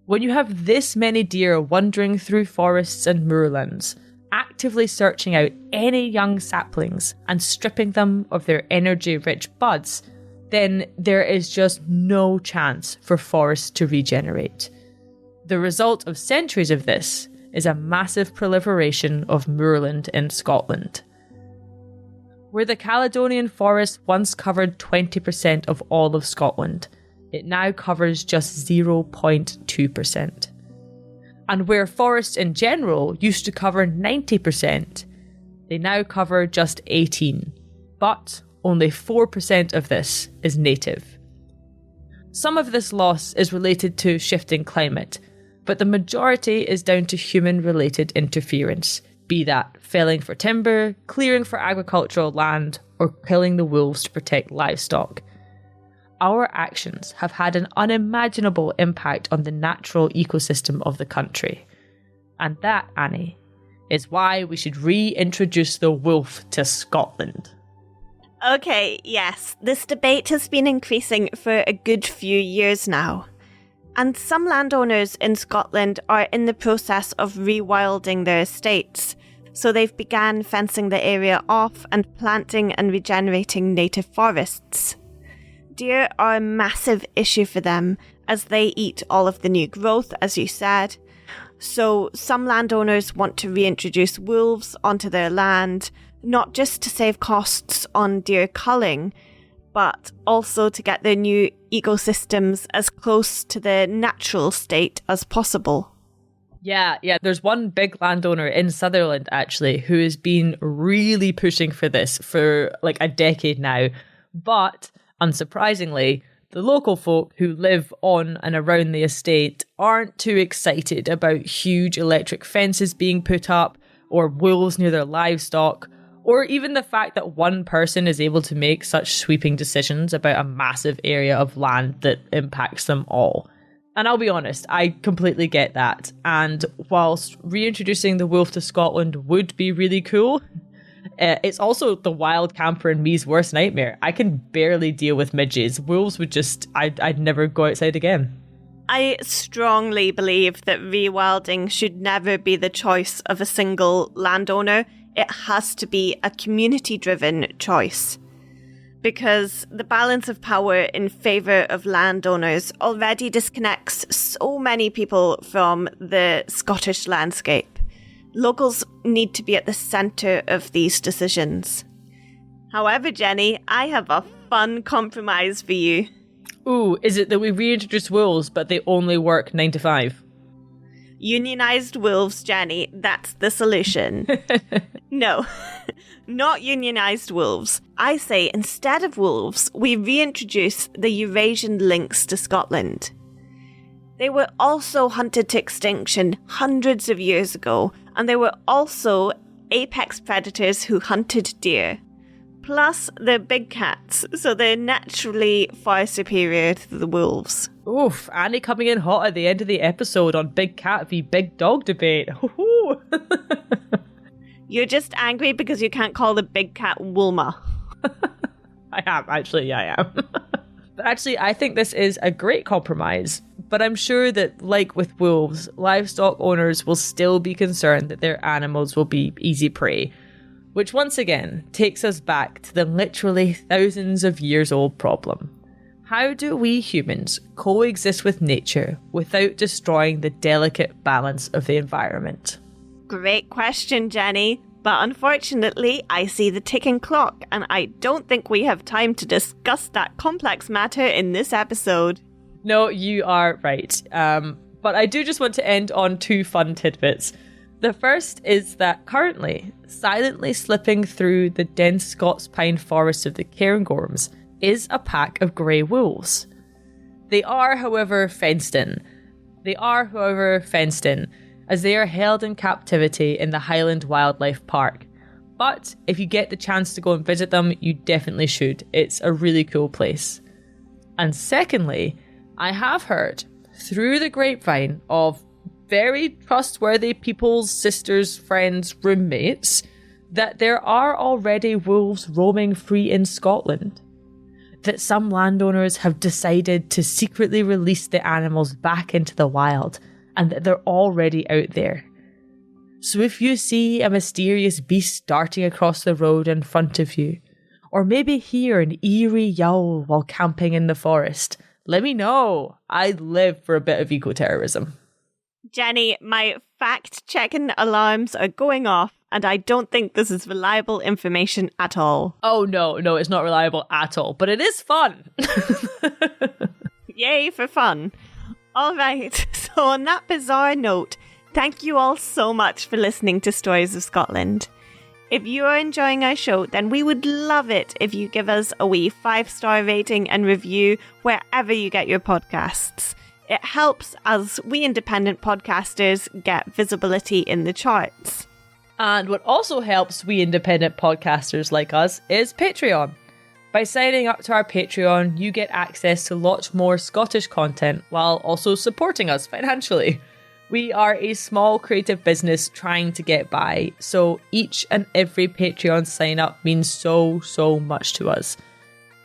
When you have this many deer wandering through forests and moorlands, actively searching out any young saplings and stripping them of their energy-rich buds, then there is just no chance for forests to regenerate. The result of centuries of this is a massive proliferation of moorland in Scotland. Where the Caledonian forest once covered 20% of all of Scotland, it now covers just 0.2%. And where forests in general used to cover 90%, they now cover just 18%, but only 4% of this is native. Some of this loss is related to shifting climate, but the majority is down to human-related interference, be that felling for timber, clearing for agricultural land, or killing the wolves to protect livestock. Our actions have had an unimaginable impact on the natural ecosystem of the country. And that, Annie, is why we should reintroduce the wolf to Scotland. Okay, yes, this debate has been increasing for a good few years now. And some landowners in Scotland are in the process of rewilding their estates, so they've began fencing the area off and planting and regenerating native forests. Deer are a massive issue for them, as they eat all of the new growth, as you said. So some landowners want to reintroduce wolves onto their land, not just to save costs on deer culling, but also to get their new ecosystems as close to the natural state as possible. Yeah, there's one big landowner in Sutherland, actually, who has been really pushing for this for like a decade now. But, unsurprisingly, the local folk who live on and around the estate aren't too excited about huge electric fences being put up, or wolves near their livestock, or even the fact that one person is able to make such sweeping decisions about a massive area of land that impacts them all. And I'll be honest, I completely get that. And whilst reintroducing the wolf to Scotland would be really cool, it's also the wild camper in me's worst nightmare. I can barely deal with midges. Wolves would just, I'd never go outside again. I strongly believe that rewilding should never be the choice of a single landowner. It has to be a community-driven choice, because the balance of power in favour of landowners already disconnects so many people from the Scottish landscape. Locals need to be at the centre of these decisions. However, Jenny, I have a fun compromise for you. Ooh, is it that we reintroduce wolves, but they only work 9 to 5? Unionised wolves, Jenny, that's the solution. No, not unionised wolves. I say instead of wolves, we reintroduce the Eurasian lynx to Scotland. They were also hunted to extinction hundreds of years ago, and they were also apex predators who hunted deer. Plus, they're big cats, so they're naturally far superior to the wolves. Oof, Annie coming in hot at the end of the episode on big cat v big dog debate. You're just angry because you can't call the big cat Wilma. I am, actually, yeah, I am. But actually, I think this is a great compromise. But I'm sure that, like with wolves, livestock owners will still be concerned that their animals will be easy prey. Which once again takes us back to the literally thousands of years old problem. How do we humans coexist with nature without destroying the delicate balance of the environment? Great question, Jenny. But unfortunately, I see the ticking clock, and I don't think we have time to discuss that complex matter in this episode. No, you are right. But I do just want to end on 2 fun tidbits. The first is that currently, silently slipping through the dense Scots pine forests of the Cairngorms is a pack of grey wolves. They are, however, fenced in, as they are held in captivity in the Highland Wildlife Park. But if you get the chance to go and visit them, you definitely should. It's a really cool place. And secondly, I have heard through the grapevine of very trustworthy people's sisters, friends, roommates, that there are already wolves roaming free in Scotland. That some landowners have decided to secretly release the animals back into the wild, and that they're already out there. So if you see a mysterious beast darting across the road in front of you, or maybe hear an eerie yowl while camping in the forest, let me know. I live for a bit of eco-terrorism. Jenny, my fact-checking alarms are going off, and I don't think this is reliable information at all. Oh, no, it's not reliable at all, but it is fun. Yay for fun. All right, so on that bizarre note, thank you all so much for listening to Stories of Scotland. If you are enjoying our show, then we would love it if you give us a wee 5-star rating and review wherever you get your podcasts. It helps as we independent podcasters get visibility in the charts. And what also helps we independent podcasters like us is Patreon. By signing up to our Patreon, you get access to lots more Scottish content while also supporting us financially. We are a small creative business trying to get by, so each and every Patreon sign up means so much to us.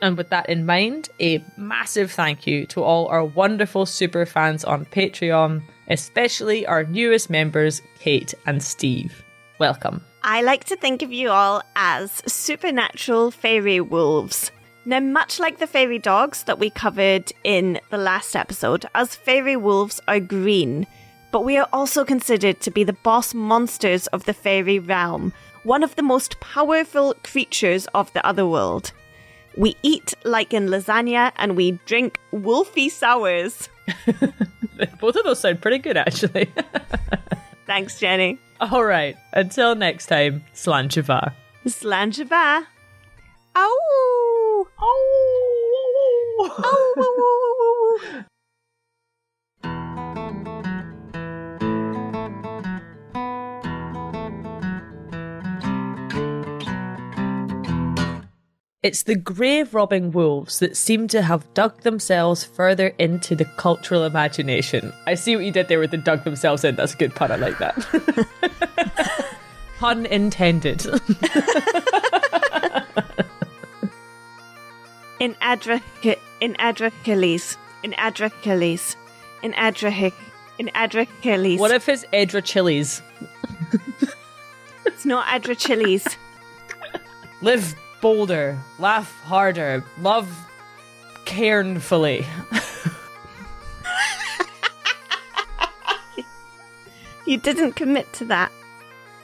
And with that in mind, a massive thank you to all our wonderful super fans on Patreon, especially our newest members, Kate and Steve. Welcome. I like to think of you all as supernatural fairy wolves. Now, much like the fairy dogs that we covered in the last episode, us fairy wolves are green, but we are also considered to be the boss monsters of the fairy realm, one of the most powerful creatures of the otherworld. We eat like in lasagna, and we drink wolfy sours. Both of those sound pretty good, actually. Thanks, Jenny. All right. Until next time, Slanchava. Slanchava. Ow! Oh! Oh! It's the grave-robbing wolves that seem to have dug themselves further into the cultural imagination. I see what you did there with the dug themselves in. That's a good pun. I like that. Pun intended. In Adracheles. What if it's Edrachilles? It's not Adrachilles. Live bolder, laugh harder, love cairnfully. You didn't commit to that.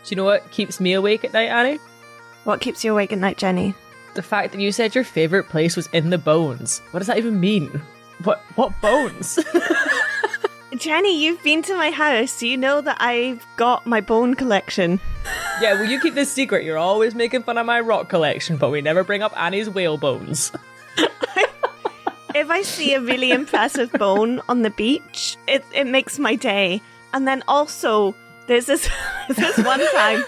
Do you know what keeps me awake at night, Annie? What keeps you awake at night, Jenny? The fact that you said your favourite place was in the bones. What does that even mean? What bones? Jenny, you've been to my house. You know that I've got my bone collection. Yeah, well, you keep this secret. You're always making fun of my rock collection, but we never bring up Annie's whale bones. If I see a really impressive bone on the beach, it makes my day. And then also, there's this one time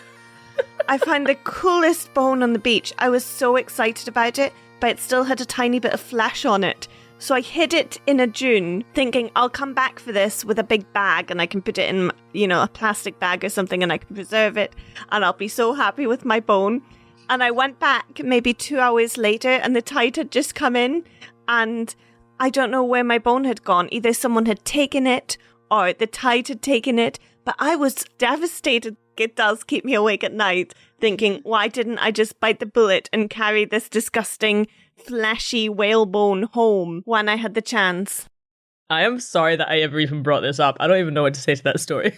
I found the coolest bone on the beach. I was so excited about it, but it still had a tiny bit of flesh on it. So I hid it in a dune, thinking I'll come back for this with a big bag and I can put it in, a plastic bag or something and I can preserve it and I'll be so happy with my bone. And I went back maybe 2 hours later and the tide had just come in and I don't know where my bone had gone. Either someone had taken it or the tide had taken it, but I was devastated. It does keep me awake at night, thinking, why didn't I just bite the bullet and carry this disgusting fleshy whalebone home when I had the chance? I am sorry that I ever even brought this up. I don't even know what to say to that story.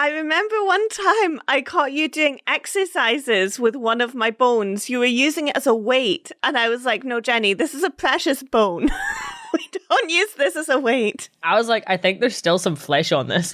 I remember one time I caught you doing exercises with one of my bones. You were using it as a weight. And I was like, no, Jenny, this is a precious bone. We don't use this as a weight. I was like, I think there's still some flesh on this.